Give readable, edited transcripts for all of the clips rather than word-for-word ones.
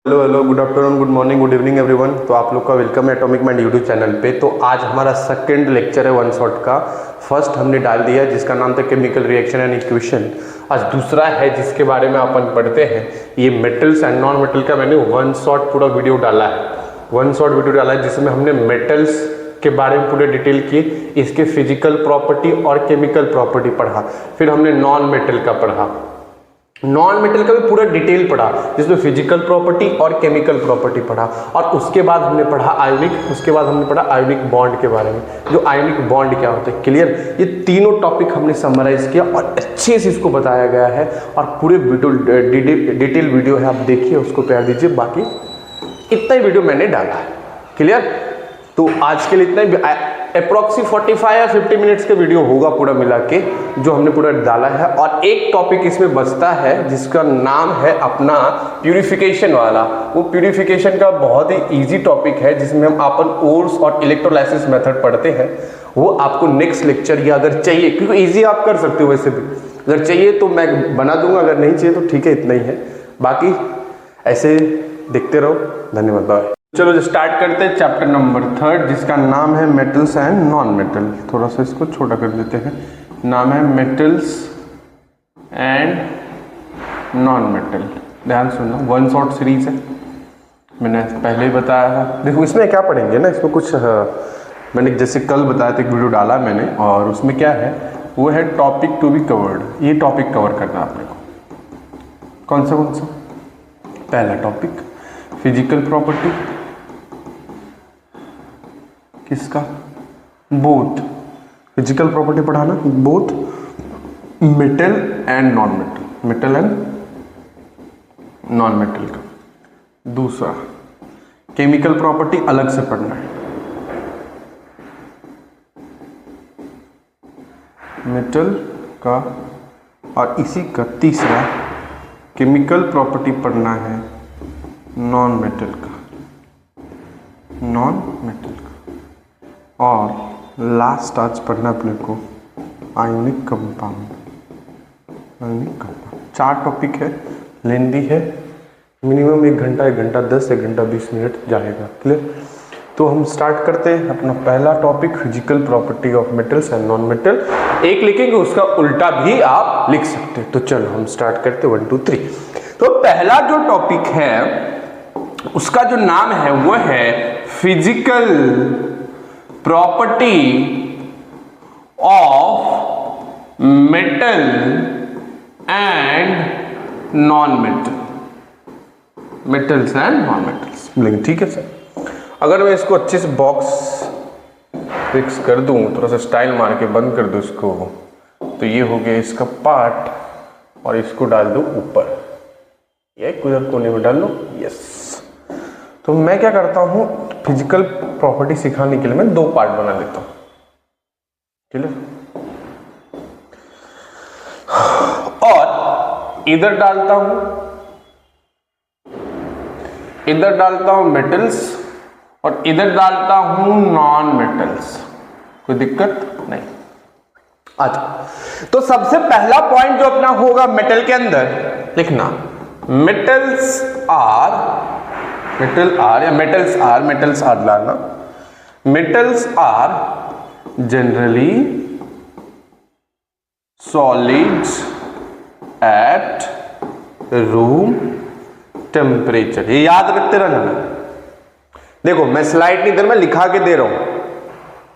Hello hello, good afternoon, good morning, good evening everyone. तो आप लोग का वेलकम है एटॉमिक माइंड यूट्यूब चैनल पे। तो आज हमारा सेकंड लेक्चर है वन शॉट का। फर्स्ट हमने डाल दिया जिसका नाम था केमिकल रिएक्शन एंड इक्वेशन। आज दूसरा है जिसके बारे में अपन पढ़ते हैं, ये मेटल्स एंड नॉन मेटल का मैंने वन शॉट पूरा वीडियो डाला है। वन शॉट वीडियो डाला है जिसमें हमने मेटल्स के बारे में पूरे डिटेल किए, इसके फिजिकल प्रॉपर्टी और केमिकल प्रॉपर्टी पढ़ा। फिर हमने नॉन मेटल का पढ़ा, नॉन मेटल का भी पूरा डिटेल पढ़ा जिसमें फिजिकल प्रॉपर्टी और केमिकल प्रॉपर्टी पढ़ा। और उसके बाद हमने पढ़ा आयोनिक, उसके बाद हमने पढ़ा आयोनिक बॉन्ड के बारे में, जो आयोनिक बॉन्ड क्या होता है। क्लियर? ये तीनों टॉपिक हमने समराइज किया और अच्छे से इसको बताया गया है और पूरे डिटेल वीडियो है, आप देखिए, उसको प्यार दीजिए। बाकी इतना ही वीडियो मैंने डाला है। क्लियर? तो आज के लिए इतना ही। अप्रॉक्सी 45 या 50 मिनट्स का वीडियो होगा पूरा मिला के, जो हमने पूरा डाला है। और एक टॉपिक इसमें बचता है जिसका नाम है अपना प्यूरिफिकेशन वाला। वो प्यूरिफिकेशन का बहुत ही इजी टॉपिक है जिसमें हम अपन ओर्स और इलेक्ट्रोलाइसिस मेथड पढ़ते हैं। वो आपको नेक्स्ट लेक्चर या अगर चाहिए, क्योंकि ईजी आप कर सकते हो वैसे भी, अगर चाहिए तो मैं बना दूंगा, अगर नहीं चाहिए तो ठीक है, इतना ही है। बाकी ऐसे देखते रहो। धन्यवाद, बाय। चलो जो स्टार्ट करते हैं चैप्टर नंबर 3 जिसका नाम है मेटल्स एंड नॉन मेटल। थोड़ा सा इसको छोटा कर देते हैं। नाम है मेटल्स एंड नॉन मेटल। ध्यान सुनना, वन शॉट सीरीज है, मैंने पहले ही बताया था। देखो इसमें क्या पढ़ेंगे ना, इसमें कुछ मैंने जैसे कल बताया था, एक वीडियो डाला मैंने, और उसमें क्या है, वो है टॉपिक टू बी कवर्ड। ये टॉपिक कवर करना आपने को। कौन सा? पहला टॉपिक फिजिकल प्रॉपर्टी किसका? बोथ। फिजिकल प्रॉपर्टी पढ़ाना, both metal and non metal, metal and non metal का। दूसरा केमिकल प्रॉपर्टी अलग से पढ़ना है, मेटल का। और इसी का तीसरा केमिकल प्रॉपर्टी पढ़ना है नॉन मेटल का, नॉन मेटल का। और लास्ट आज पढ़ना अपने को ionic compound, ionic compound. 4 topic है, लेंदी है, मिनिमम 1 घंटा 1 घंटा 10 1 घंटा 20 मिनट जाएगा। क्लियर? तो हम स्टार्ट करते हैं अपना पहला topic, physical property of metals and non metal. एक लिखेंगे, उसका उल्टा भी आप लिख सकते हैं। तो चलो हम स्टार्ट करते 1 2 3। तो पहला जो टॉपिक है उसका जो नाम है वो है physical property of metal and non metal, metals and non metals मिलेंगे। ठीक है सर? अगर मैं इसको अच्छे से बॉक्स फिक्स कर दूं, थोड़ा सा स्टाइल मार के बंद कर दूं इसको, तो ये हो गया इसका पार्ट, और इसको डाल दूं ऊपर, ये कुछ कोने में डाल लो। यस। तो मैं क्या करता हूं, फिजिकल प्रॉपर्टी सिखाने के लिए मैं 2 पार्ट बना लेता हूं। क्लियर? और इधर डालता हूं मेटल्स, और इधर डालता हूं नॉन मेटल्स। कोई दिक्कत नहीं। अच्छा, तो सबसे पहला पॉइंट जो अपना होगा मेटल के अंदर लिखना, मेटल्स आर डालना। Metals are generally solids at room temperature. ये याद रखते रहना। देखो मैं स्लाइड नहीं दे रहा, मैं लिखा के दे रहा हूं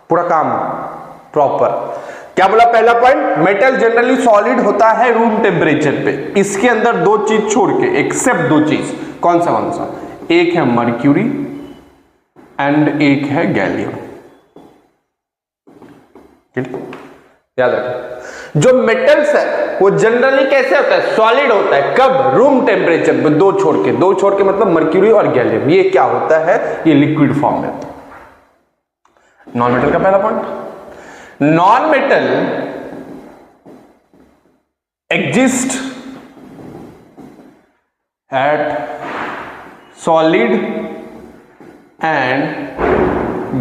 पूरा काम प्रॉपर। क्या बोला पहला पॉइंट? मेटल जनरली सॉलिड होता है रूम टेम्परेचर पे। इसके अंदर 2 चीज छोड़ के, एक्सेप्ट 2 चीज। कौन सा? एक है मर्क्यूरी एंड एक है गैलियम। याद रखें, जो मेटल्स है वो जनरली कैसे होता है? सॉलिड होता है। कब? रूम टेम्परेचर पे। 2 छोड़ के मतलब मर्क्यूरी और गैलियम। ये क्या होता है? ये लिक्विड फॉर्म में होता है। नॉन मेटल का पहला point, non metal exist at solid and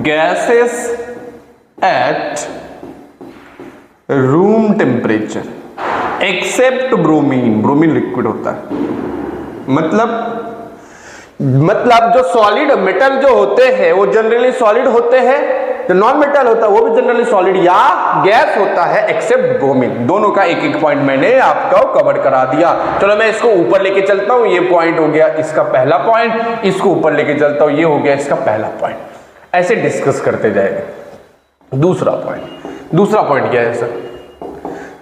gases at room temperature except bromine. Bromine liquid होता है, मतलब मतलब जो सॉलिड मेटल जो होते हैं वो जनरली सॉलिड होते हैं, जो नॉन मेटल होता है वो भी जनरली सॉलिड या गैस होता है, एक्सेप्ट ब्रोमीन। दोनों का एक एक पॉइंट मैंने आपको कवर करा दिया। चलो मैं इसको ऊपर लेके चलता हूं, ये पॉइंट हो गया इसका पहला पॉइंट, इसको ऊपर लेके चलता हूं, ये हो गया इसका पहला पॉइंट। ऐसे डिस्कस करते जाएंगे। दूसरा पॉइंट क्या है सर?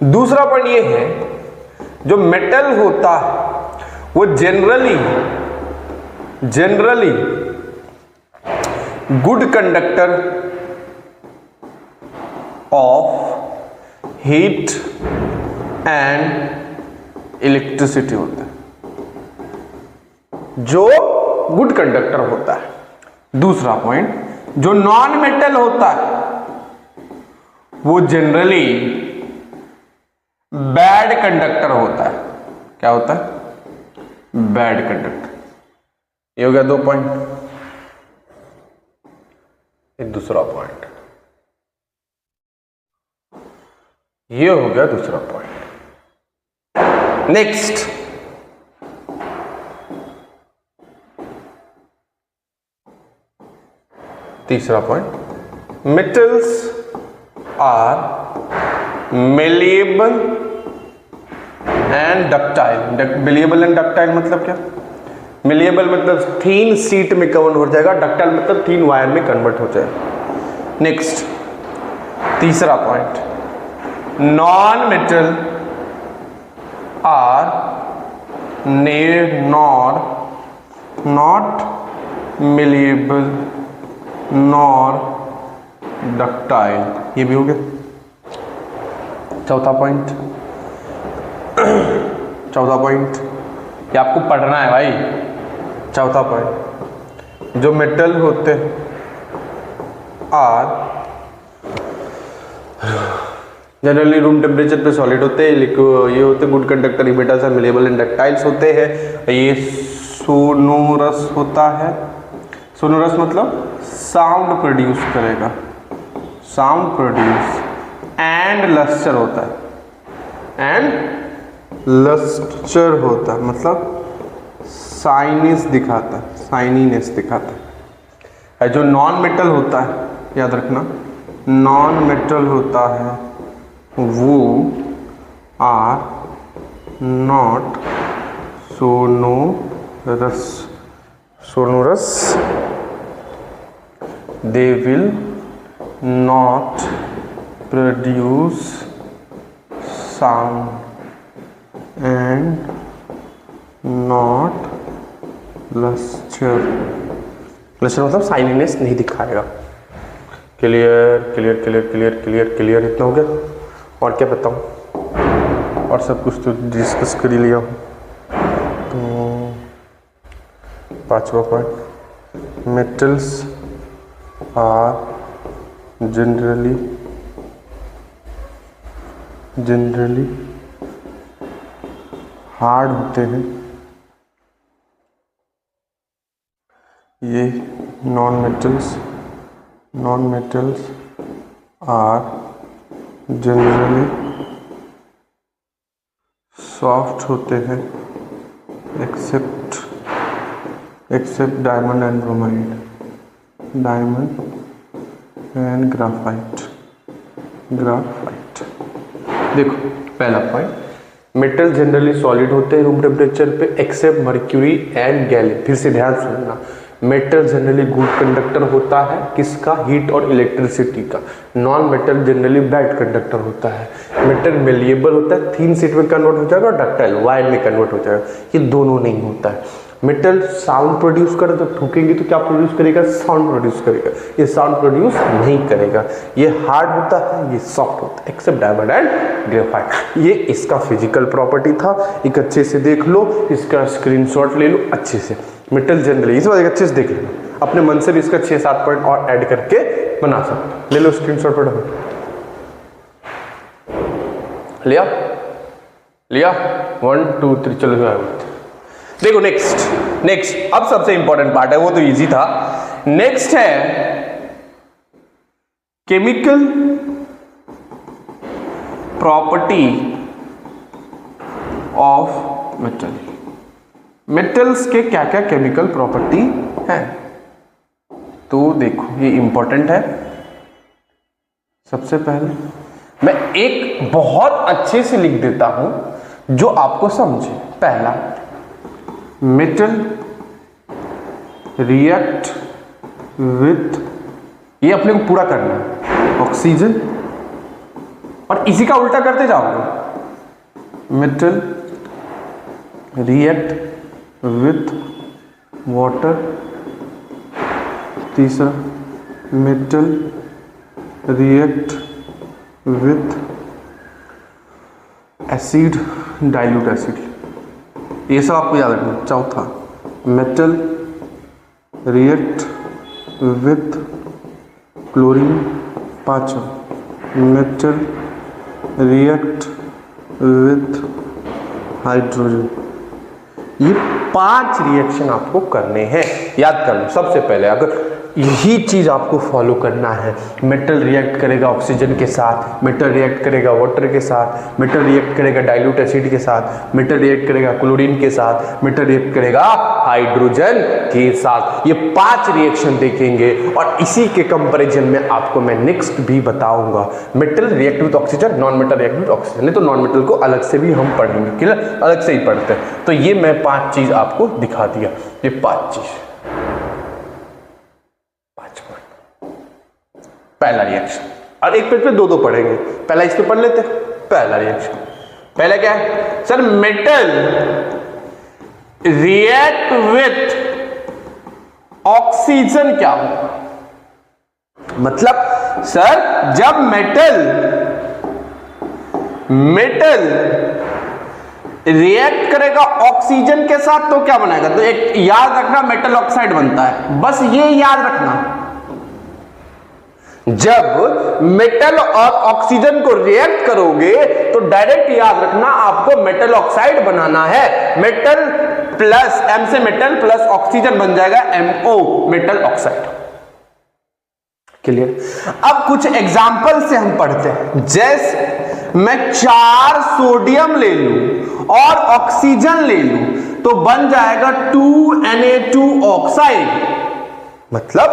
दूसरा पॉइंट ये है, जो मेटल होता है वो generally good conductor of heat and electricity होता है, जो गुड कंडक्टर होता है। दूसरा पॉइंट, जो नॉन मेटल होता है वो जनरली बैड कंडक्टर होता है। क्या होता है? Bad conductor. ये हो गया 2 पॉइंट। एक दूसरा पॉइंट, ये हो गया दूसरा पॉइंट। नेक्स्ट, तीसरा point, metals are malleable and ductile. Malleable and ductile मतलब क्या? मेलिएबल मतलब थीन सीट में कन्वर्ट हो जाएगा, डक्टाइल मतलब थीन वायर में कन्वर्ट हो जाएगा। नेक्स्ट, तीसरा point, non metal are not malleable nor ductile. ये भी हो गया चौथा पॉइंट। ये आपको पढ़ना है भाई। चौथा पॉइंट, जो मेटल होते आर जनरली रूम टेम्परेचर पे सॉलिड होते हैं, ये होते good conductor, metals are malleable and ductiles होते हैं। ये सोनोरस होता है। सोनोरस मतलब साउंड प्रोड्यूस करेगा, साउंड प्रोड्यूस, एंड लस्टर होता है, एंड लस्टर होता है मतलब साइनिस दिखाता है, साइनीनेस दिखाता है। जो नॉन मेटल होता है, याद रखना, नॉन मेटल होता है वो are not sonorous, they will not produce sound and not luster। Lustre मतलब साइनिनेस नहीं दिखाएगा। Clear clear clear clear clear clear, इतना हो गया। और क्या बताऊं, और सब कुछ तो डिस्कस कर ही लिया हूँ। तो पांचवा point, metals are generally hard होते हैं। ये non metals are generally soft होते हैं, except diamond and bromide, diamond and graphite. देखो पहला पॉइंट, मेटल जनरली सॉलिड होते हैं रूम टेम्परेचर पे एक्सेप्ट मर्क्यूरी एंड गैलियम। फिर से ध्यान सुनना, मेटल जनरली गुड कंडक्टर होता है, किसका? हीट और इलेक्ट्रिसिटी का। Non metal generally bad conductor होता है। मेटल मेलिएबल होता है, थीन सीट में कन्वर्ट हो जाएगा और डक्टाइल वायर में कन्वर्ट हो जाएगा। ये दोनों नहीं होता है। मेटल साउंड प्रोड्यूस करे तो ठोकेंगे तो क्या प्रोड्यूस करेगा? साउंड प्रोड्यूस करेगा। ये साउंड प्रोड्यूस नहीं करेगा। ये हार्ड होता है, ये सॉफ्ट होता है, एक्सेप्ट डायमंड एंड ग्रेफाइट। ये इसका फिजिकल प्रॉपर्टी था। एक अच्छे से देख लो, इसका स्क्रीनशॉट ले लो अच्छे से। मेटल जनरली, इस बार अच्छे से देख लेना, अपने मन से भी इसका 6-7 पॉइंट और ऐड करके बना सकते। ले लो स्क्रीनशॉट पर, लिया 1 2 3, चलो देखो। नेक्स्ट अब सबसे इंपॉर्टेंट पार्ट है, वो तो इजी था। नेक्स्ट है chemical property of metal. Metals के क्या क्या केमिकल प्रॉपर्टी है। तो देखो ये इंपॉर्टेंट है। सबसे पहले मैं एक बहुत अच्छे से लिख देता हूं जो आपको समझे। पहला, मेटल रिएक्ट विथ, ये अपने को पूरा करना है, ऑक्सीजन, और इसी का उल्टा करते जाओगे। Metal react with water. तीसरा, metal react with acid, dilute acid, ये सब आपको याद रखना। चौथा, मेटल रिएक्ट विथ क्लोरीन। पांचवा, मेटल रिएक्ट विथ हाइड्रोजन। ये 5 रिएक्शन आपको करने हैं, याद कर लो। सबसे पहले अगर यही चीज आपको फॉलो करना है, मेटल रिएक्ट करेगा ऑक्सीजन के साथ, मेटल रिएक्ट करेगा वाटर के साथ, मेटल रिएक्ट करेगा डाइल्यूट एसिड के साथ, मेटल रिएक्ट करेगा क्लोरीन के साथ, मेटल रिएक्ट करेगा हाइड्रोजन के साथ। ये 5 रिएक्शन देखेंगे और इसी के कंपैरिजन में आपको मैं नेक्स्ट भी बताऊंगा। Metal react with oxygen, non metal react with oxygen, नहीं तो नॉन मेटल को अलग से भी हम पढ़ेंगे, क्लियर, अलग से ही पढ़ते हैं। तो ये मैं 5 चीज आपको दिखा दिया, ये 5 चीज। पहला रिएक्शन, और एक पेज पे 2-2 पढ़ेंगे। पहला इस पे पढ़ लेते हैं। पहला रिएक्शन, पहला क्या है sir? Metal react with oxygen क्या होगा? मतलब सर जब मेटल रिएक्ट करेगा ऑक्सीजन के साथ तो क्या बनाएगा? तो एक याद रखना, मेटल ऑक्साइड बनता है, बस ये याद रखना। जब मेटल और ऑक्सीजन को रिएक्ट करोगे तो डायरेक्ट याद रखना आपको मेटल ऑक्साइड बनाना है। मेटल प्लस एम से मेटल प्लस ऑक्सीजन बन जाएगा MO, मेटल ऑक्साइड। क्लियर? अब कुछ एग्जाम्पल से हम पढ़ते हैं। जैसे मैं 4 सोडियम ले लूं और ऑक्सीजन ले लूं तो बन जाएगा 2Na2 ऑक्साइड। मतलब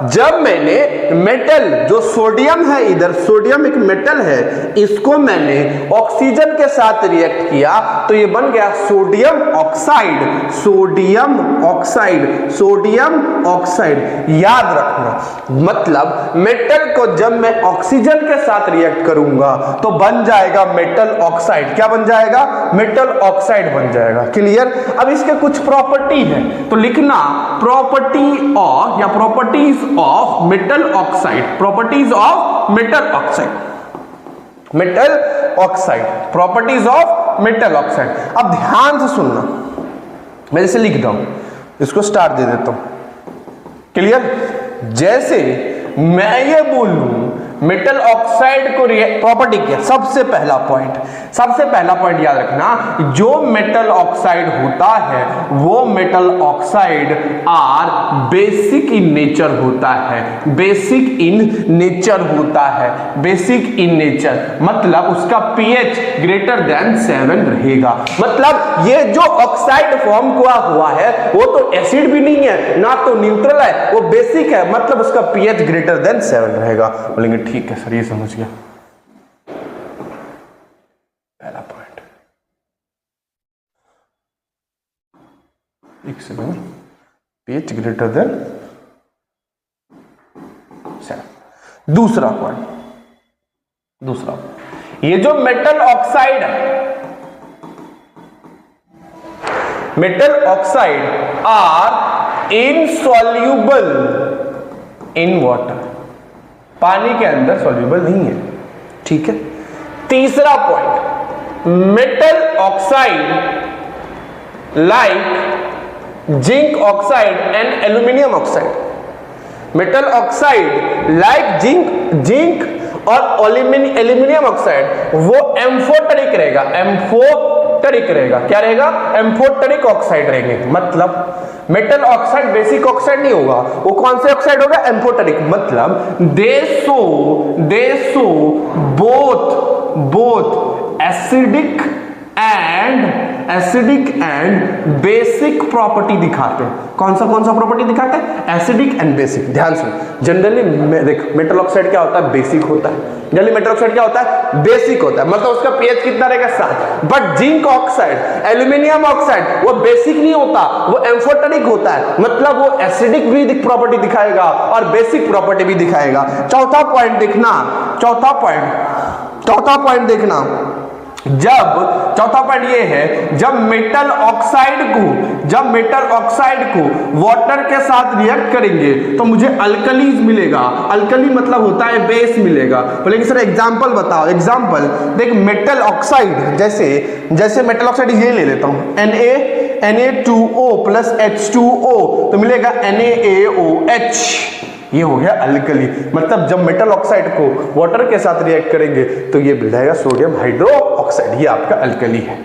जब मैंने मेटल, जो सोडियम है, इधर सोडियम एक मेटल है, इसको मैंने ऑक्सीजन के साथ रिएक्ट किया तो ये बन गया sodium oxide. Sodium oxide, sodium oxide, याद रखना। मतलब मेटल को जब मैं ऑक्सीजन के साथ रिएक्ट करूंगा तो बन जाएगा मेटल ऑक्साइड। क्या बन जाएगा? मेटल ऑक्साइड बन जाएगा। क्लियर? अब इसके कुछ प्रॉपर्टी है तो लिखना, प्रॉपर्टी ऑफ या properties of metal oxide, properties of metal oxide, metal oxide, properties of metal oxide. अब ध्यान से सुनना, मैं जैसे लिख दूं, इसको स्टार दे देता हूं। क्लियर? जैसे मैं ये बोलूं मेटल ऑक्साइड को प्रॉपर्टी क्या? सबसे पहला पॉइंट याद रखना, जो मेटल ऑक्साइड होता है वो metal oxide are basic in nature होता है। बेसिक इन नेचर होता है, बेसिक इन नेचर मतलब उसका pH ग्रेटर देन 7 रहेगा। मतलब ये जो ऑक्साइड फॉर्म हुआ है वो तो एसिड भी नहीं है ना तो न्यूट्रल है, वो बेसिक है, मतलब उसका pH ग्रेटर देन 7 रहेगा। बोलेंगे ठीक है सर, ये समझ गया। पहला पॉइंट, एक सेकंड, pH ग्रेटर देन 7। दूसरा पॉइंट, ये जो मेटल ऑक्साइड है, metal oxide are insoluble in water, पानी के अंदर सॉल्यूबल नहीं है। ठीक है? तीसरा point, metal oxide like zinc oxide and aluminium oxide, metal oxide like zinc और एल्यूमिनियम ऑक्साइड वो एम्फोटेरिक रहेगा, एम्फोटेरिक रहेगा। क्या रहेगा? एम्फोटेरिक ऑक्साइड रहेंगे। मतलब मेटल ऑक्साइड बेसिक ऑक्साइड नहीं होगा, वो कौन से ऑक्साइड होगा? एम्फोटेरिक। मतलब दे show both acidic and acidic and basic property दिखाते हैं। कौन सा प्रॉपर्टी दिखाते हैं? Acidic and basic. ध्यान सुन, जनरली देख मेटल ऑक्साइड क्या होता है? बेसिक होता है। जनरली मेटल ऑक्साइड क्या होता है? बेसिक होता है, मतलब उसका पीएच कितना रहेगा? 7। But zinc oxide, aluminium oxide वो बेसिक नहीं होता, वो एम्फोटेरिक होता है, मतलब वो एसिडिक भी प्रॉपर्टी दिखाएगा और बेसिक प्रॉपर्टी भी दिखाएगा। चौथा पॉइंट देखना, चौथा पॉइंट देखना, चौथा पॉइंट ये है, जब मेटल ऑक्साइड को वाटर के साथ रिएक्ट करेंगे तो मुझे अल्कलीज मिलेगा। अल्कली मतलब होता है बेस मिलेगा। बोलेंगे सर एग्जांपल बताओ। एग्जांपल देख, मेटल ऑक्साइड जैसे मेटल ऑक्साइड ये ले लेता हूं, Na2O प्लस H2O तो मिलेगा NaAOH। ये हो गया अल्कली, मतलब जब मेटल ऑक्साइड को वाटर के साथ रिएक्ट करेंगे तो ये मिल जाएगा सोडियम हाइड्रो ऑक्साइड, ये आपका अल्कली है।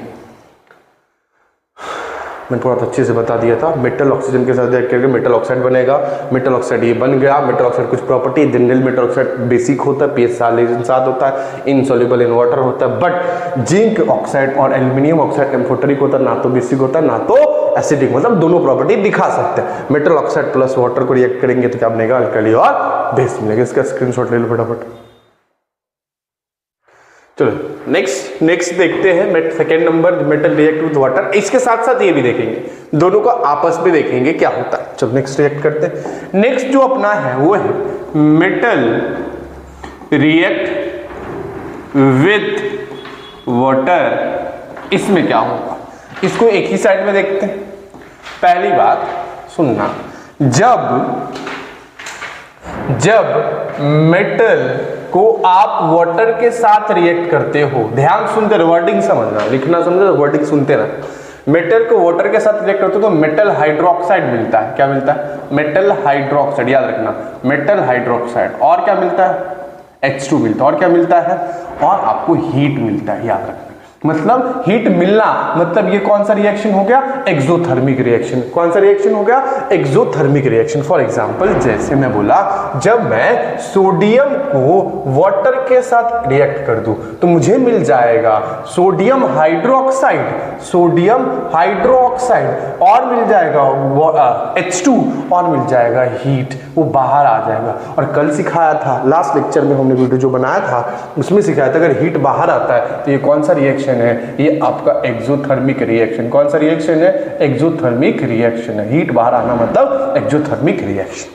मैंने थोड़ा अच्छे से बता दिया था। मेटल ऑक्सीजन के साथ रिएक्ट करके मेटल ऑक्साइड बनेगा। मेटल ऑक्साइड ये बन गया। मेटल ऑक्साइड कुछ property, general metal oxide basic होता है, पीएच 7 होता है, इनसॉल्युबल इन वाटर होता है। बट जिंक ऑक्साइड और एल्यूमिनियम ऑक्साइड एम्फोटेरिक होता है, ना तो बेसिक होता है ना तो एसिडिक, मतलब दोनों प्रॉपर्टी दिखा सकते हैं। मेटल ऑक्साइड प्लस वाटर को रिएक्ट करेंगे तो क्या बनेगा? अल्कली और बेस मिलेगा। इसका स्क्रीनशॉट ले लो फटाफट। चलो नेक्स्ट देखते हैं second number, metal react with water. इसके साथ साथ ये भी देखेंगे, दोनों को आपस में देखेंगे क्या होता है। चलो नेक्स्ट रिएक्ट करते हैं। नेक्स्ट जो अपना है वो है मेटल रिएक्ट विद वाटर। इसमें क्या होगा? इसको एक ही साइड में देखते हैं। पहली बात सुनना, जब मेटल को आप वाटर के साथ रिएक्ट करते हो, ध्यान सुनते, वर्डिंग समझना, लिखना समझो, वर्डिंग सुनते रहना। मेटल को वाटर के साथ रिएक्ट करते हो तो मेटल हाइड्रोक्साइड मिलता है। क्या मिलता है? मेटल हाइड्रोक्साइड, याद रखना, मेटल हाइड्रोक्साइड। और क्या मिलता है? H2 मिलता है। और क्या मिलता है? और आपको हीट मिलता है, याद रखना। मतलब हीट मिलना, मतलब ये कौन सा रिएक्शन हो गया? Exothermic reaction. कौन सा रिएक्शन हो गया? Exothermic reaction. फॉर एग्जांपल जैसे मैं बोला, जब मैं सोडियम को वाटर के साथ रिएक्ट कर दूं तो मुझे मिल जाएगा सोडियम हाइड्रोक्साइड और मिल जाएगा H2 और मिल जाएगा हीट, वो बाहर आ जाएगा। और कल सिखाया था, लास्ट लेक्चर में हमने वीडियो जो बनाया था उसमें सिखाया था, अगर हीट बाहर आता है तो ये कौन सा रिएक्शन है? ये आपका एक्सोथर्मिक रिएक्शन। कौन सा रिएक्शन है? एक्सोथर्मिक रिएक्शन है। हीट बाहर आना मतलब एक्सोथर्मिक रिएक्शन।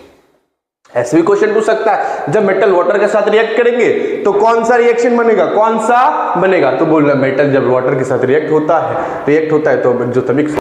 ऐसे भी क्वेश्चन पूछ सकता है, जब मेटल वाटर के साथ रिएक्ट करेंगे तो कौन सा रिएक्शन बनेगा? कौन सा बनेगा? तो बोल रहा मेटल जब वाटर के साथ रिएक्ट होता है तो एक्सोथर्मिक,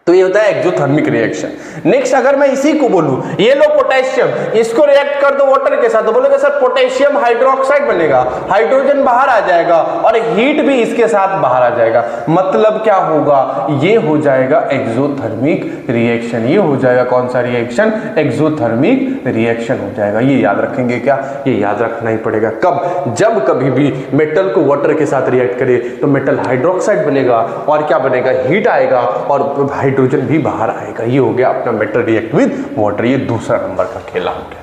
तो ये होता है एक्सोथर्मिक रिएक्शन। नेक्स्ट अगर मैं इसी को बोलूं, ये लो पोटेशियम, इसको रिएक्ट कर दो वाटर के साथ तो बोलोगे सर पोटेशियम हाइड्रोक्साइड बनेगा, हाइड्रोजन बाहर आ जाएगा और हीट भी इसके साथ बाहर आ जाएगा। मतलब क्या होगा? ये हो जाएगा एक्सोथर्मिक रिएक्शन। ये हो जाएगा कौन सा रिएक्शन? एक्सोथर्मिक रिएक्शन हो जाएगा। ये याद रखेंगे क्या? ये याद रखना ही पड़ेगा। कब? जब कभी भी मेटल को वाटर के साथ रिएक्ट करे तो मेटल हाइड्रोक्साइड बनेगा और क्या बनेगा? हीट आएगा और हाइड्रोजन भी बाहर आएगा। ये हो गया अपना मेटल रिएक्ट विद वाटर। ये दूसरा नंबर का खेला हो गया।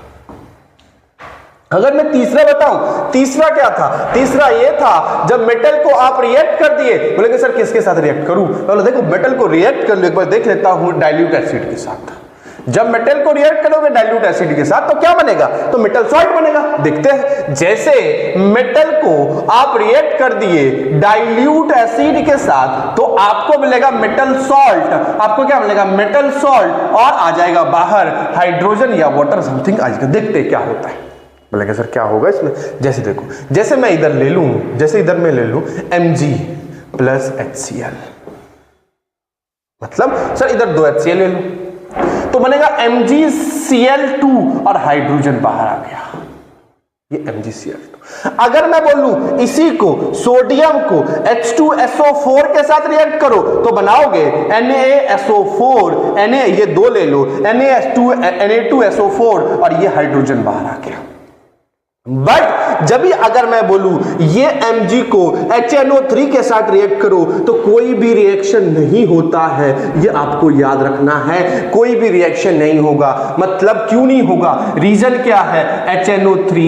अगर मैं तीसरा बताऊं, तीसरा क्या था? तीसरा ये था, जब मेटल को आप रिएक्ट कर दिए, बोलेंगे सर किसके साथ रिएक्ट करूं? तो देखो मेटल को रिएक्ट कर लो, एक बार देख लेता हूं डाइल्यूट एसिड के साथ। जब मेटल को रिएक्ट करोगे डाइल्यूट एसिड के साथ तो क्या बनेगा? तो मेटल सॉल्ट बनेगा। देखते हैं, जैसे मेटल को आप रिएक्ट कर दिए डाइल्यूट एसिड के साथ तो आपको मिलेगा मेटल सॉल्ट। आपको क्या मिलेगा? मेटल सॉल्ट और आ जाएगा बाहर हाइड्रोजन या वाटर समथिंग आ जाएगा। देखते हैं क्या होता है। बोलेंगे सर क्या होगा इसमें? जैसे देखो, जैसे मैं इधर ले लूं, जैसे इधर मैं ले लूं Mg प्लस HCl, मतलब सर इधर 2 HCl ले लूं तो बनेगा MgCl2 और हाइड्रोजन बाहर आ गया, ये MgCl2। अगर मैं बोलूं इसी को सोडियम को H2SO4 के साथ रिएक्ट करो तो बनाओगे NaSO4, Na ये 2 ले लो, Na2SO4 और ये हाइड्रोजन बाहर आ गया। बट जब भी अगर मैं बोलूं ये Mg को HNO3 के साथ रिएक्ट करो तो कोई भी रिएक्शन नहीं होता है, ये आपको याद रखना है, कोई भी रिएक्शन नहीं होगा। मतलब क्यों नहीं होगा, रीजन क्या है, HNO3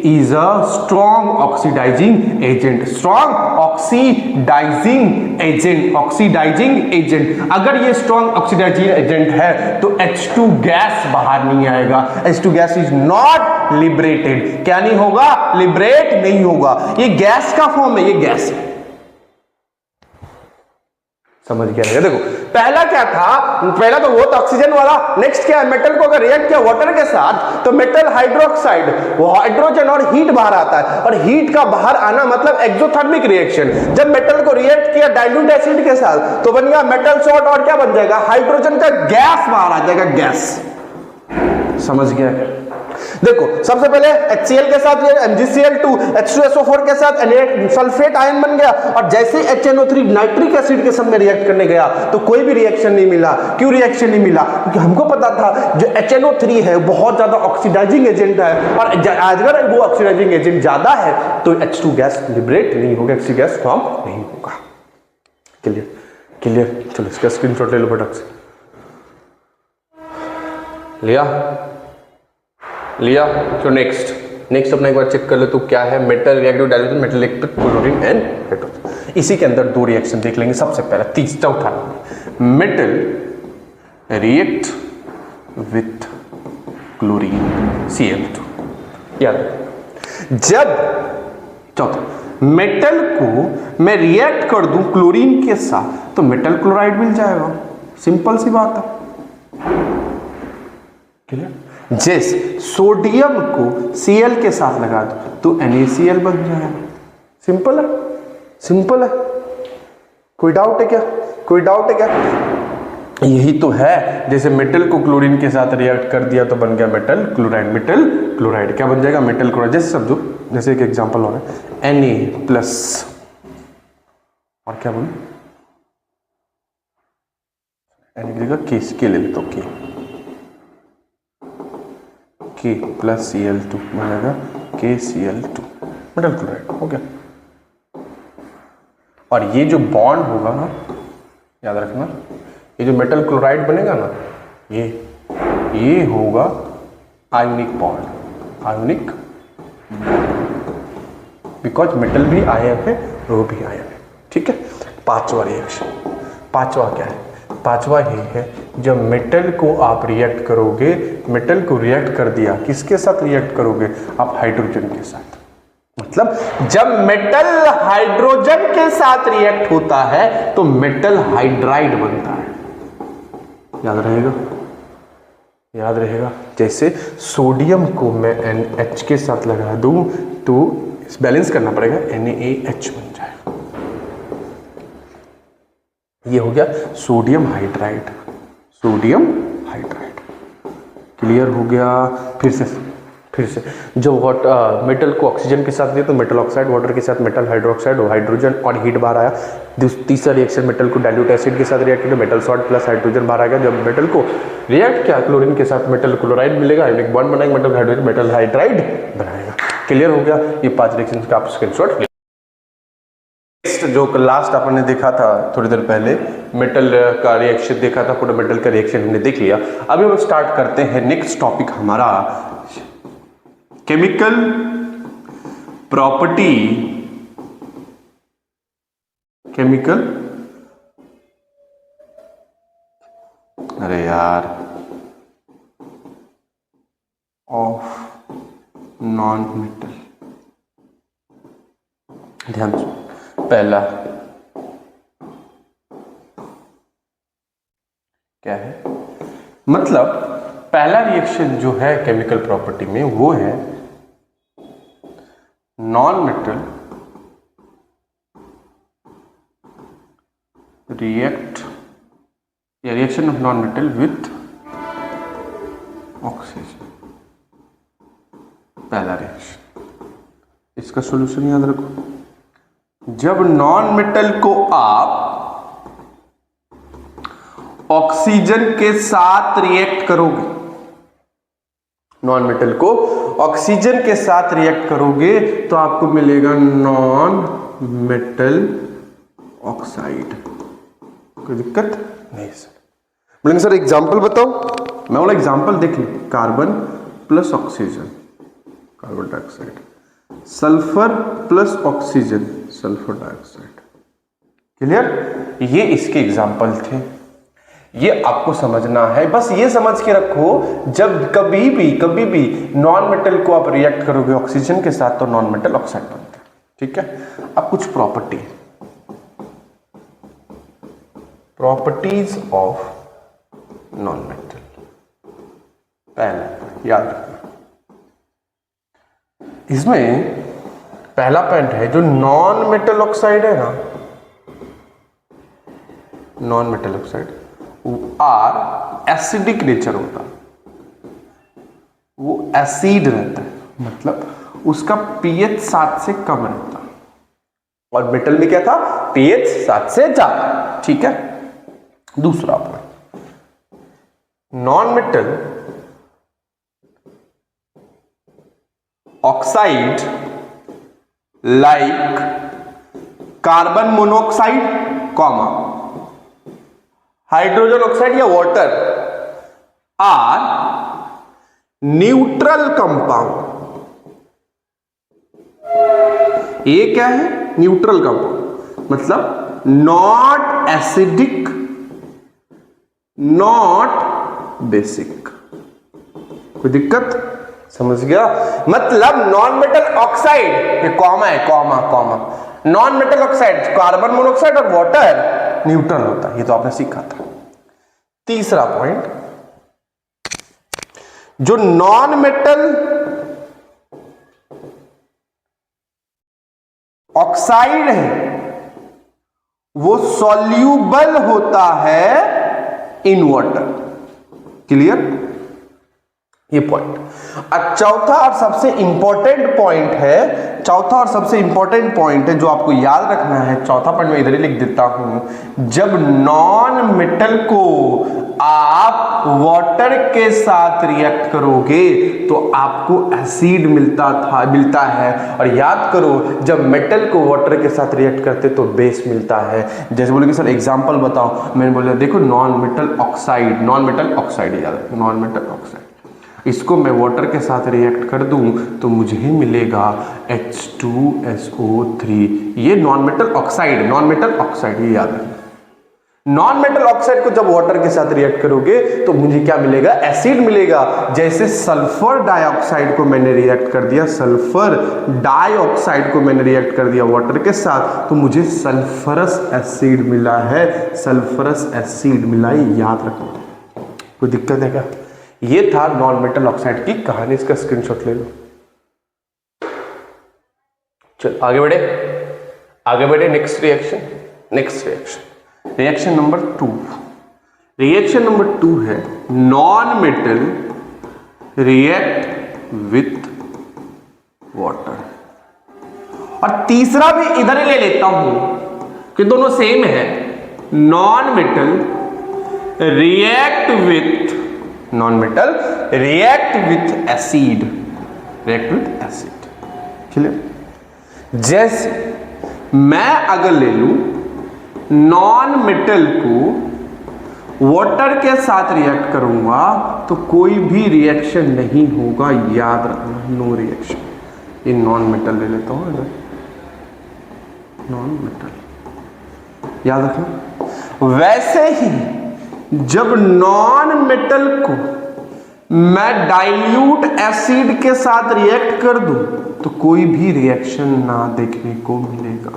is a strong oxidising agent, strong oxidising agent, oxidising agent. अगर ये स्ट्रॉन्ग ऑक्सीडाइजिंग एजेंट है तो H2 गैस बाहर नहीं आएगा, H2 gas is not liberated, क्या नहीं होगा, लिबरेट नहीं होगा, ये गैस का फॉर्म है, ये गैस है। समझ गया रहेगा। देखो पहला क्या था, पहला तो वो था ऑक्सीजन वाला, नेक्स्ट क्या है, मेटल को अगर रिएक्ट किया वाटर के साथ तो मेटल हाइड्रोक्साइड, वो हाइड्रोजन और हीट बाहर आता है, और हीट का बाहर आना मतलब एक्सोथर्मिक रिएक्शन। जब मेटल को रिएक्ट किया डाइल्यूट एसिड के साथ तो बन गया मेटल सॉल्ट, और क्या बन जाएगा, हाइड्रोजन का गैस बाहर आ जाएगा, गैस। समझ गया। देखो सबसे पहले HCl के साथ ये MgCl2, H2SO4 के साथ सल्फेट आयन बन गया, और जैसे ही HNO3 नाइट्रिक एसिड के साथ में रिएक्ट करने गया तो कोई भी रिएक्शन नहीं मिला। क्यों रिएक्शन नहीं मिला, क्योंकि हमको पता था जो HNO3 है बहुत ज्यादा ऑक्सीडाइजिंग एजेंट है, और अगर वो ऑक्सीडाइजिंग एजेंट ज्यादा है तो H2 गैस लिबरेट नहीं होगा, H2 गैस फॉर्म नहीं होगा। क्लियर क्लियर, चलो इसका स्क्रीनशॉट ले लो फटाक से। लिया तो नेक्स्ट अपना एक बार चेक कर लो तो क्या है, metal react with diluted metal liquid chlorine and hydrogen. इसी के अंदर दो रिएक्शन देख लेंगे। सबसे पहला चौथा, metal react with chlorine Cl2। याद जब चौथा मेटल को मैं रिएक्ट कर दूं क्लोरीन के साथ तो मेटल क्लोराइड मिल जाएगा, सिंपल सी बात है। क्लियर। जैसे सोडियम को Cl के साथ लगा दो तो NaCl बन जाएगा, सिंपल है, सिंपल है। कोई डाउट है क्या, कोई डाउट है क्या, यही तो है। जैसे मेटल को क्लोरीन के साथ रिएक्ट कर दिया तो बन गया मेटल क्लोराइड, मेटल क्लोराइड क्या बन जाएगा, मेटल क्लोराइड। जैसे समझो, जैसे एक एग्जांपल हो रहा है Na+ और क्या बोलूं, के ले लेता हूं, K + Cl2 बनेगा KCl2, मेटल क्लोराइड हो गया। और ये जो बॉन्ड होगा ना, याद रखना, ये जो मेटल क्लोराइड बनेगा ना, ये होगा ionic bond, ionic, because metal भी आयन है, वो भी आयन है। ठीक है। पांचवा रिएक्शन, पांचवा क्या है, पांचवा ये है जब मेटल को आप रिएक्ट करोगे, मेटल को रिएक्ट कर दिया, किसके साथ रिएक्ट करोगे आप, हाइड्रोजन के साथ। मतलब जब मेटल हाइड्रोजन के साथ रिएक्ट होता है तो मेटल हाइड्राइड बनता है। याद रहेगा, याद रहेगा। जैसे सोडियम को मैं NH के साथ लगा दूं तो बैलेंस करना पड़ेगा, NaH बन जाएगा। ये हो गया sodium hydride, sodium hydride. Clear हो गया। फिर से जब मेटल को ऑक्सीजन के साथ दिया तो मेटल ऑक्साइड, वाटर के साथ मेटल हाइड्रोक्साइड, हाइड्रोजन और हीट बाहर आया। तीसरा रिएक्शन मेटल को डाइल्यूट एसिड के साथ रिएक्ट किया, मेटल सॉल्ट प्लस हाइड्रोजन बाहर आ गया। जब मेटल को रिएक्ट किया क्लोरीन के साथ मेटल क्लोराइड मिलेगा, आयोनिक बॉन्ड बनाएगा, मेटल हाइड्रोजन मेटल हाइड्राइड बनाएगा। क्लियर हो गया। ये 5 रिएक्शन का आप स्क्रीनशॉट। नेक्स्ट जो लास्ट अपन ने देखा था थोड़ी देर पहले, मेटल का रिएक्शन देखा था, पूरा मेटल का रिएक्शन हमने देख लिया। अभी हम स्टार्ट करते हैं नेक्स्ट टॉपिक हमारा, केमिकल प्रॉपर्टी, केमिकल, अरे यार, ऑफ नॉन मेटल। ध्यान से, पहला क्या है, मतलब पहला रिएक्शन जो है केमिकल प्रॉपर्टी में वो है नॉन मेटल रिएक्ट या reaction of non metal with oxygen. पहला रिएक्शन, इसका सॉल्यूशन याद रखो। जब नॉन मेटल को आप ऑक्सीजन के साथ रिएक्ट करोगे, नॉन मेटल को ऑक्सीजन के साथ रिएक्ट करोगे तो आपको मिलेगा नॉन मेटल ऑक्साइड। कोई दिक्कत नहीं सर। बोलेंगे सर एग्जाम्पल बताओ। मैं बोला एग्जाम्पल देख ली, carbon plus oxygen carbon dioxide, sulphur plus oxygen sulphur dioxide. Clear? ये इसके एग्जाम्पल थे, ये आपको समझना है। बस ये समझ के रखो, जब कभी भी नॉन मेटल को आप रिएक्ट करोगे ऑक्सीजन के साथ तो नॉन मेटल ऑक्साइड बनता है। ठीक है। अब कुछ प्रॉपर्टीज ऑफ नॉन मेटल, पहला याद रखना। इसमें पहला पॉइंट है, जो नॉन मेटल ऑक्साइड है ना, non metal oxide are acidic nature होता है, वो एसिड रहता है, मतलब उसका पीएच 7 से कम रहता है। और मेटल में क्या था? पीएच 7 से ज्यादा। ठीक है। दूसरा point, non metal oxide like carbon monoxide comma hydrogen oxide या वाटर आर न्यूट्रल कंपाउंड। ये क्या है? न्यूट्रल कंपाउंड, मतलब नॉट एसिडिक नॉट बेसिक। कोई दिक्कत? समझ गया? मतलब नॉन मेटल ऑक्साइड, ये कॉमा है, comma non metal oxide carbon monoxide और वाटर न्यूट्रल होता है। ये तो आपने सीखा था। तीसरा पॉइंट, जो नॉन मेटल ऑक्साइड है वो सॉल्यूबल होता है इन वाटर। क्लियर? ये पॉइंट। चौथा और सबसे इंपॉर्टेंट पॉइंट है, चौथा और सबसे इंपॉर्टेंट पॉइंट है जो आपको याद रखना है। चौथा पॉइंट मैं इधर ही लिख देता हूं। जब नॉन मेटल को आप वाटर के साथ रिएक्ट करोगे तो आपको एसिड मिलता है। और याद करो, जब मेटल को वाटर के साथ रिएक्ट करते तो बेस मिलता है। जैसे बोले कि सर एग्जांपल बताओ, मैंने बोला देखो नॉन मेटल ऑक्साइड याद, नॉन मेटल ऑक्साइड, इसको मैं वाटर के साथ रिएक्ट कर दूं तो मुझे मिलेगा H2SO3। ये नॉन मेटल ऑक्साइड, ये याद रखना। नॉन मेटल ऑक्साइड को जब वाटर के साथ रिएक्ट करोगे तो मुझे क्या मिलेगा? एसिड मिलेगा। जैसे सल्फर डाइऑक्साइड को मैंने रिएक्ट कर दिया, सल्फर डाइऑक्साइड को मैंने रिएक्ट कर दिया वाटर के साथ तो मुझे सल्फरस एसिड मिला है, सल्फरस एसिड मिला है, याद रखना। कोई दिक्कत है क्या? ये था नॉन मेटल ऑक्साइड की कहानी। इसका स्क्रीनशॉट ले लो। चल आगे बढ़े। Next reaction number 2। Reaction number 2 है non metal react with water. और तीसरा भी इधर ही ले लेता हूं कि दोनों सेम है। Non metal react with acid, clear? जैसे मैं अगर ले लूं नॉन मेटल को वाटर के साथ रिएक्ट करूंगा तो कोई भी रिएक्शन नहीं होगा, याद रखना, नो रिएक्शन। ये नॉन मेटल ले लेता हूं इधर, नॉन मेटल, याद रखना। वैसे ही जब नॉन मेटल को मैं डाइल्यूट एसिड के साथ रिएक्ट कर दूं तो कोई भी रिएक्शन ना देखने को मिलेगा।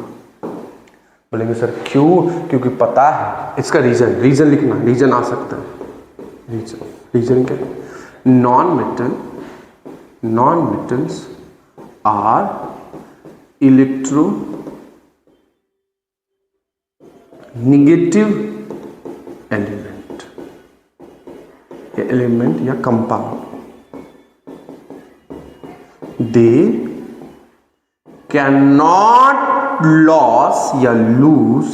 बोलेंगे सर क्यों? क्योंकि पता है इसका रीजन लिखना, रीजन आ सकता है। रीजन क्या? Non metals are electronegative element या compound, they can not loss या lose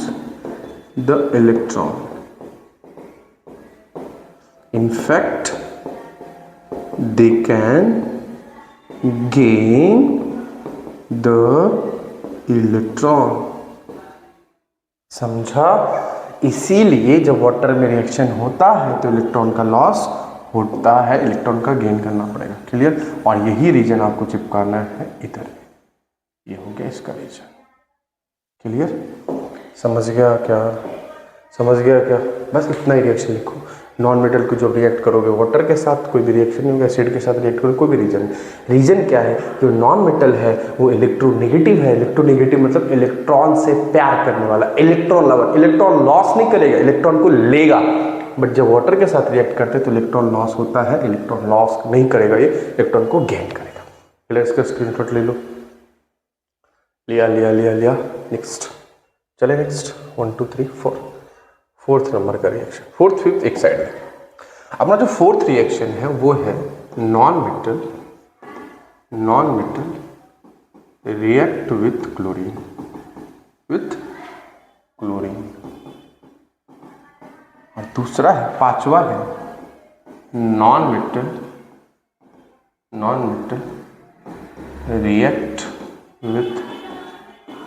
the electron. In fact, they can gain the electron. समझा? इसीलिए जब वाटर में रिएक्शन होता है तो इलेक्ट्रॉन का लॉस होता है, इलेक्ट्रॉन का गेन करना पड़ेगा। क्लियर? और यही रीजन आपको चिपकाना है इधर, ये हो गया इसका रीजन। क्लियर? समझ गया क्या? समझ गया क्या? बस इतना ही रिएक्शन लिखो। नॉन मेटल को जो रिएक्ट करोगे वाटर के साथ कोई भी रिएक्शन नहीं होगा, एसिड के साथ रिएक्ट करोगे कोई भी रीजन। रीजन क्या है? जो नॉन मेटल है वो इलेक्ट्रोनेगेटिव है। इलेक्ट्रोनेगेटिव मतलब इलेक्ट्रॉन से प्यार करने वाला, इलेक्ट्रॉन लवर। इलेक्ट्रॉन लॉस नहीं करेगा, इलेक्ट्रॉन को लेगा। बट जब वाटर के साथ रिएक्ट करते हैं तो इलेक्ट्रॉन लॉस होता है, इलेक्ट्रॉन लॉस नहीं करेगा, ये इलेक्ट्रॉन को गेन करेगा। पहले इसका स्क्रीनशॉट ले लो। लिया लिया लिया लिया। नेक्स्ट चले, नेक्स्ट 1 2 3 4 फोर्थ नंबर का रिएक्शन, फोर्थ फिफ्थ एक साइड में। अपना जो फोर्थ रिएक्शन है वो है non metal react with chlorine, और दूसरा है, पांचवा है non metal react with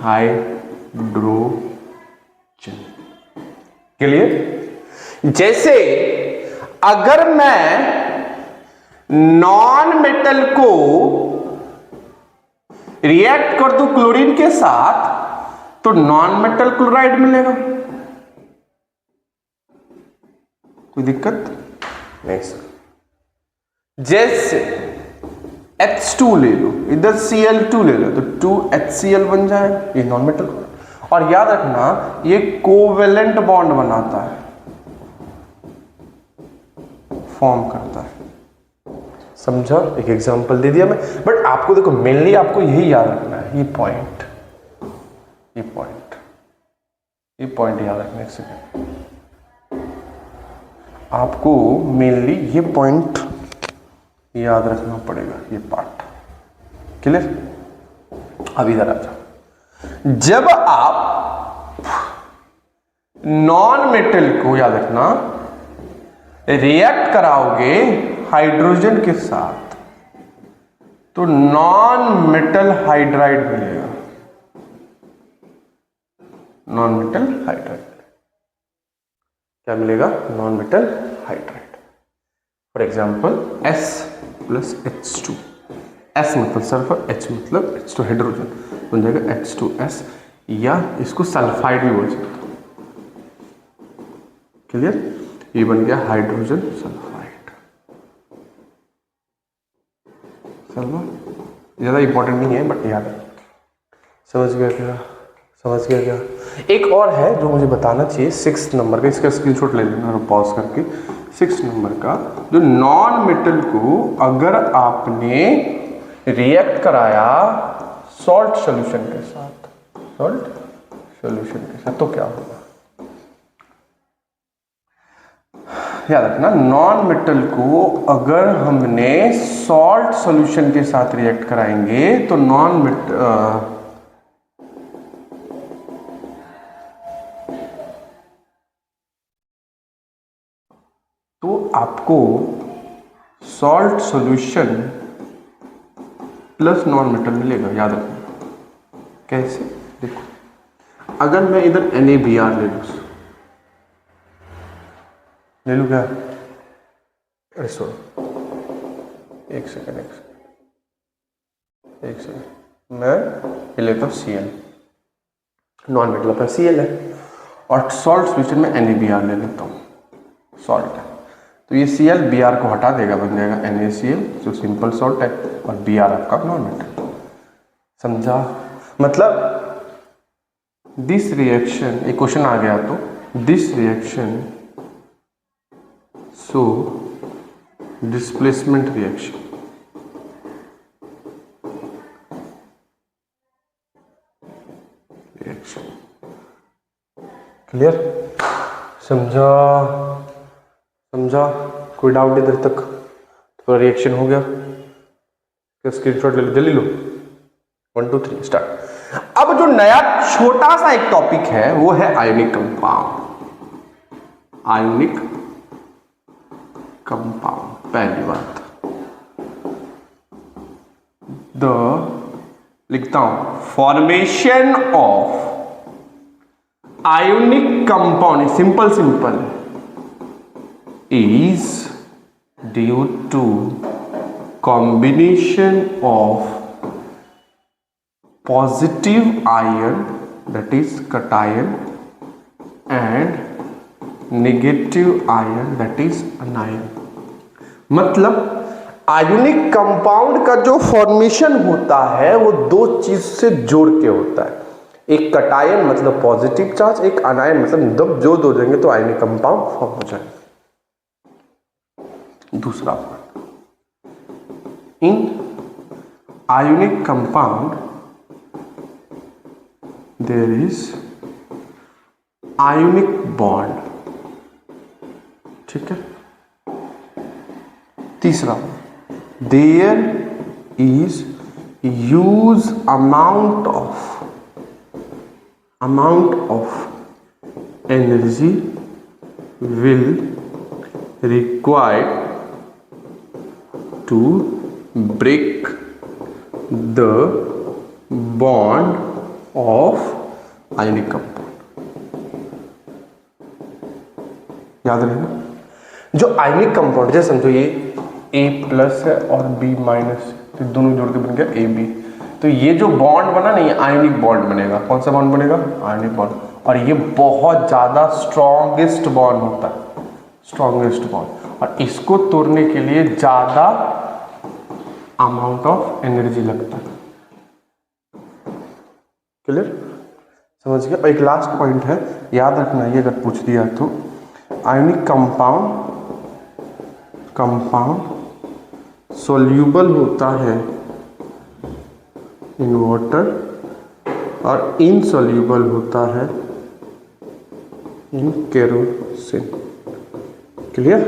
hydrogen. Clear? जैसे अगर मैं नॉन मेटल को रिएक्ट कर दूं क्लोरीन के साथ तो नॉन मेटल क्लोराइड मिलेगा। कोई दिक्कत नहीं सर। जैसे H2 ले लो, इधर Cl2 ले लो तो 2HCl बन जाएगा, ये नॉन मेटल। और याद रखना ये कोवेलेंट बॉन्ड बनाता है, फॉर्म करता है। समझा? एक एग्जांपल दे दिया मैं, बट आपको देखो मेनली आपको यही याद रखना है, ये पॉइंट याद रखना। एक सेकेंड, आपको मेनली ये पॉइंट याद रखना पड़ेगा, ये पार्ट। क्लियर? अब इधर आ जाओ। जब आप नॉन मेटल को, याद रखना, रिएक्ट कराओगे हाइड्रोजन के साथ तो नॉन मेटल हाइड्राइड मिलेगा। नॉन मेटल हाइड्राइड क्या मिलेगा? Non metal hydride. For example S plus H2, S मतलब सल्फर, H मतलब H2 हाइड्रोजन, बन जाएगा H2S, या इसको सल्फाइड भी बोल सकते हो। क्लियर? ये बन गया हाइड्रोजन सल्फाइड। सल्फर ज्यादा इंपॉर्टेंट नहीं है बट याद है। समझ गया क्या? एक और है जो मुझे बताना चाहिए, 6 नंबर का, इसका स्क्रीनशॉट ले लेना और पॉज करके। 6 नंबर का, जो नॉन मेटल को अगर आपने रिएक्ट कराया सॉल्ट सॉल्यूशन के साथ, तो क्या होगा? याद रखना, नॉन मेटल को अगर हमने सॉल्ट सॉल्यूशन के साथ रिएक्ट कराएंगे तो आपको salt solution plus non metal मिलेगा। याद रखना कैसे? देखो, अगर मैं इधर NaBr ले लूँ क्या? अरे सुनो, एक सेकेंड, मैं ये लेता हूँ Cl, नॉन मेटल अपना Cl है, और सॉल्ट सॉल्यूशन में NaBr ले लेता हूँ, सॉल्ट है, तो ये Cl Br को हटा देगा, बन जाएगा NaCl जो सिंपल सॉल्ट है, और Br आपका नॉन मेटल। समझा? मतलब दिस रिएक्शन, एक क्वेश्चन आ गया तो this reaction so displacement reaction, clear? समझा? कोई डाउट इधर तक? तो रिएक्शन हो गया, स्क्रीनशॉट ले लो, जल्दी लो। 1 2 3 स्टार्ट। अब जो नया छोटा सा एक टॉपिक है वो है आयोनिक कंपाउंड। पहली बात लिखता हूं formation of ionic compound, simple is due to combination of positive ion, that is cation, and negative ion, that is anion. मतलब आयोनिक कंपाउंड का जो फॉर्मेशन होता है वो दो चीज से जोड़ के होता है, एक कटायन मतलब पॉजिटिव चार्ज, एक अनायन मतलब जब जो दो देंगे तो आयनिक कंपाउंड फॉर्म हो जाएगा। दूसरा point, in ionic compound there is ionic bond, ठीक है। तीसरा, there is huge amount of energy will required to break the bond of ionic compound। याद रहेगा, जो आयनिक कंपाउंड, जैसे समझो ये A+ है और B-, तो दोनों जोड़ के बन गया AB। तो ये जो बॉन्ड बना ना, ये आयनिक बॉन्ड बनेगा। कौन सा बॉन्ड बनेगा? Ionic bond. और ये बहुत ज्यादा स्ट्रॉन्गेस्ट बॉन्ड होता है, स्ट्रॉन्गेस्ट बॉन्ड, और इसको तोड़ने के लिए ज्यादा अमाउंट ऑफ एनर्जी लगता है। क्लियर? समझ गया? एक लास्ट पॉइंट है, याद रखना, ये अगर पूछ दिया तो आयनिक कंपाउंड सोल्यूबल होता है इन वाटर और इनसोल्यूबल होता है इन केरोसिन। क्लियर?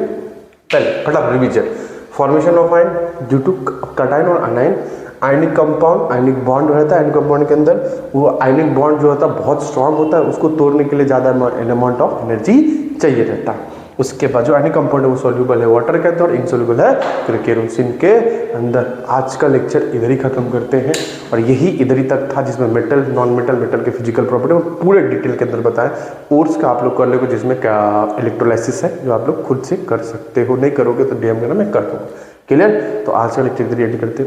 पहले फटाफट revision, formation of ion due to cation और anion, ionic compound, ionic bond रहता है आयनिक कंपाउंड के अंदर, वो आयनिक बॉन्ड जो होता है बहुत स्ट्रांग होता है, उसको तोड़ने के लिए ज़्यादा अमाउंट ऑफ एनर्जी चाहिए रहता है। उसके बाद जो आयनिक कंपाउंड है वो सॉल्यूबल है वाटर के अंदर और इनसॉल्यूबल है केरोसिन के अंदर। आज का लेक्चर इधर ही खत्म करते हैं, और यही इधर ही तक था जिसमें मेटल, नॉन मेटल, मेटल के फिजिकल प्रॉपर्टी पूरे डिटेल के अंदर बताया। कोर्स का आप लोग कर लोगे जिसमें क्या इलेक्ट्रोलाइसिस है, जो आप लोग खुद से कर सकते हो, नहीं करोगे तो DM करना, मैं कर दूँगा। क्लियर? तो आज का लेक्चर इधर एंड करते हैं।